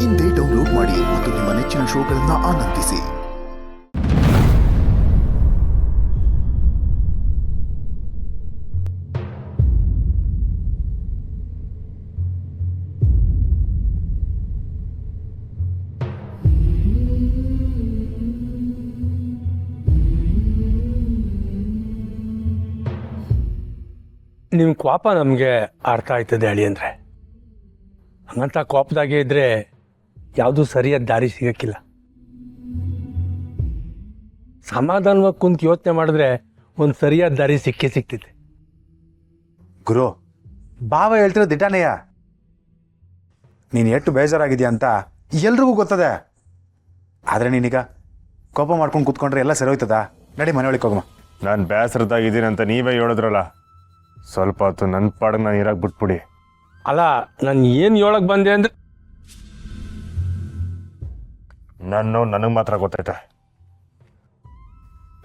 ಇಂದೇ ಡೌನ್ಲೋಡ್ ಮಾಡಿ ಮತ್ತು ನಿಮ್ಮ ನೆಚ್ಚಿನ ಶೋಗಳನ್ನು ಆನಂದಿಸಿ. ನಿಮ್ಮ ಕೋಪ ನಮಗೆ ಅರ್ಥ ಆಯ್ತದೆ ಅಳಿ ಅಂದರೆ ಹಂಗಂತ ಕೋಪದಾಗೆ ಇದ್ದರೆ ಯಾವುದೂ ಸರಿಯಾದ ದಾರಿ ಸಿಗೋಕ್ಕಿಲ್ಲ. ಸಮಾಧಾನವಾಗಿ ಕುಂತು ಯೋಚನೆ ಮಾಡಿದ್ರೆ ಒಂದು ಸರಿಯಾದ ದಾರಿ ಸಿಗ್ತೈತೆ. ಗುರು, ಭಾವ ಹೇಳ್ತಿರೋ ದಿಟಾನೆಯ. ನೀನು ಎಷ್ಟು ಬೇಜಾರಾಗಿದೆಯಾ ಅಂತ ಎಲ್ರಿಗೂ ಗೊತ್ತದೆ. ಆದರೆ ನೀನೀಗ ಕೋಪ ಮಾಡ್ಕೊಂಡು ಕೂತ್ಕೊಂಡ್ರೆ ಎಲ್ಲ ಸರಿ ಹೋಯ್ತದ? ನಡಿ ಮನೆ ಒಳಗೆ ಹೋಗಮ್ಮ. ನಾನು ಬೇಸರದಾಗಿದ್ದೀನಿ ಅಂತ ನೀವೇ ಹೇಳಿದ್ರಲ್ಲ, ಸ್ವಲ್ಪ ಹೊತ್ತು ನನ್ನ ಪಾಡಿಗೆ ನಾನು ಇರಾಕ್ ಬಿಟ್ಬಿಡಿ. ಅಲ್ಲ, ನಾನು ಏನು ಹೇಳಕ್ಕೆ ಬಂದೆ ಅಂದರೆ ನನಗೆ ಮಾತ್ರ ಗೊತ್ತೈತೆ.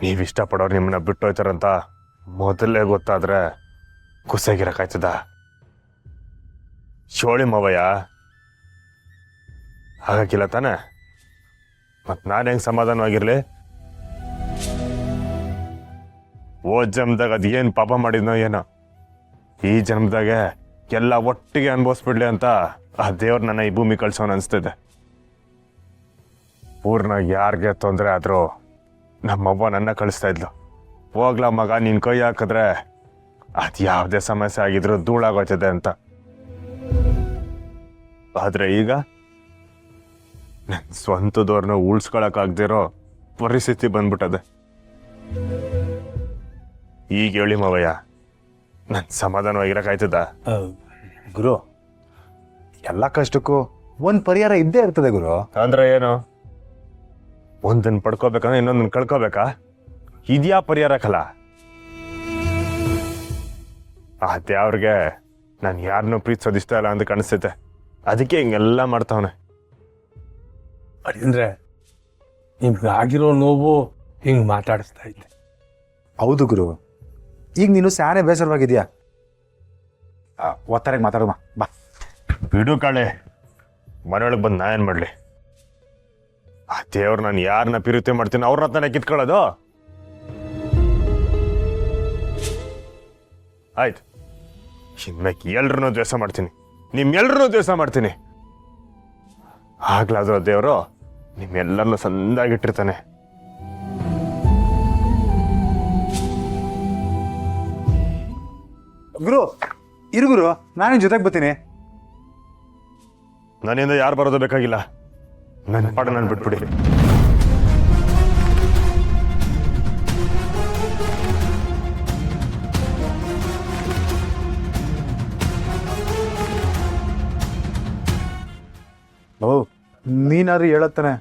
ನೀವು ಇಷ್ಟಪಡೋರು ನಿಮ್ಮನ್ನ ಬಿಟ್ಟು ಹೋಯ್ತಾರಂತ ಮೊದಲೇ ಗೊತ್ತಾದ್ರೆ ಕುಸಾಗಿರಕ್ಕಾಯ್ತದ? ಶೋಳಿ ಮವಯ್ಯ, ಹಾಗಾಕಿಲ್ಲ ತಾನೆ? ಮತ್ತು ನಾನು ಹೆಂಗೆ ಸಮಾಧಾನವಾಗಿರಲಿ? ಓದ್ ಜನ್ಮದಾಗ ಅದು ಏನು ಪಾಪ ಮಾಡಿದ್ನೋ ಏನೋ, ಈ ಜನ್ಮದಾಗೆ ಎಲ್ಲ ಒಟ್ಟಿಗೆ ಅನುಭವಿಸ್ಬಿಡ್ಲಿ ಅಂತ ಆ ದೇವ್ರು ನನ್ನ ಈ ಭೂಮಿ ಕಳ್ಸೋನು ಅನಿಸ್ತಿದೆ. ಪೂರ್ಣ ಯಾರಿಗೆ ತೊಂದರೆ ಆದರೂ ನಮ್ಮವ್ವ ನನ್ನ ಕಳಿಸ್ತಾ ಇದ್ಲು, ಹೋಗ್ಲಾ ಮಗ, ನಿನ್ನ ಕೈ ಹಾಕಿದ್ರೆ ಅದು ಯಾವುದೇ ಸಮಸ್ಯೆ ಆಗಿದ್ರು ಧೂಳಾಗೋಯ್ತದೆ ಅಂತ. ಆದರೆ ಈಗ ನನ್ನ ಸ್ವಂತದವ್ರನ್ನ ಉಳಿಸ್ಕೊಳಕ್ಕಾಗ್ದಿರೋ ಪರಿಸ್ಥಿತಿ ಬಂದ್ಬಿಟ್ಟದೆ. ಈಗ ಹೇಳಿ ಮವಯ್ಯ, ನನ್ನ ಸಮಾಧಾನವಾಗಿರಕ್ಕಾಯ್ತದ? ಗುರು, ಎಲ್ಲ ಕಷ್ಟಕ್ಕೂ ಒಂದು ಪರಿಹಾರ ಇದ್ದೇ ಇರ್ತದೆ ಗುರು. ಅಂದ್ರೆ ಏನು? ಒಂದನ್ನು ಪಡ್ಕೋಬೇಕಂದ್ರೆ ಇನ್ನೊಂದನ್ನು ಕಳ್ಕೋಬೇಕಾ? ಇದ್ಯಾ ಪರಿಹಾರಕ್ಕಲ್ಲ? ಆ ದೇವ್ರಿಗೆ ನಾನು ಯಾರನ್ನೂ ಪ್ರೀತಿಸೋದು ಇಷ್ಟ ಇಲ್ಲ ಅಂತ ಕಾಣಿಸ್ತೈತೆ, ಅದಕ್ಕೆ ಹಿಂಗೆಲ್ಲ ಮಾಡ್ತಾವನೆ. ಅಂದರೆ ನಿಮ್ಗೆ ಆಗಿರೋ ನೋವು ಹಿಂಗೆ ಮಾತಾಡಿಸ್ತಾ ಐತೆ. ಹೌದು ಗುರು, ಈಗ ನೀನು ಸ್ಯಾನೆ ಬೇಸರವಾಗಿದೆಯಾ? ಒತ್ತಾರೆಗೆ ಮಾತಾಡಮ್ಮ ಬಾ. ಬಿಡು ಕಾಳೆ, ಮನೆಯೊಳಗೆ ಬಂದು ನಾ ಏನು ಮಾಡಲಿ? ಆ ದೇವ್ರು ನಾನು ಯಾರನ್ನ ಪ್ರೀತಿ ಮಾಡ್ತೀನಿ ಅವ್ರನ್ನ ತಾನೇ ಕಿತ್ಕೊಳ್ಳೋದು? ಆಯ್ತು, ಇನ್ಮೇಲೆ ಎಲ್ರೂ ದ್ವೇಷ ಮಾಡ್ತೀನಿ, ನಿಮ್ಮೆಲ್ಲರೂ ದ್ವೇಷ ಮಾಡ್ತೀನಿ. ಆಗ್ಲಾದ್ರೂ ದೇವರು ನಿಮ್ಮೆಲ್ಲರನ್ನೂ ಸಂದಾಗಿಟ್ಟಿರ್ತಾನೆ. ಗುರು, ಇರು ಗುರು, ನಾನು ಜೊತೆಗೆ ಬರ್ತೀನಿ. ನನ್ನಿಂದ ಯಾರು ಬರೋದು ಬೇಕಾಗಿಲ್ಲ, ನನ್ನ ಪಾಡ ನಾನು ಬಿಟ್ಬಿಡಿ. ಓ, ನೀನಾದ್ರೂ ಹೇಳತ್ತಾನೆ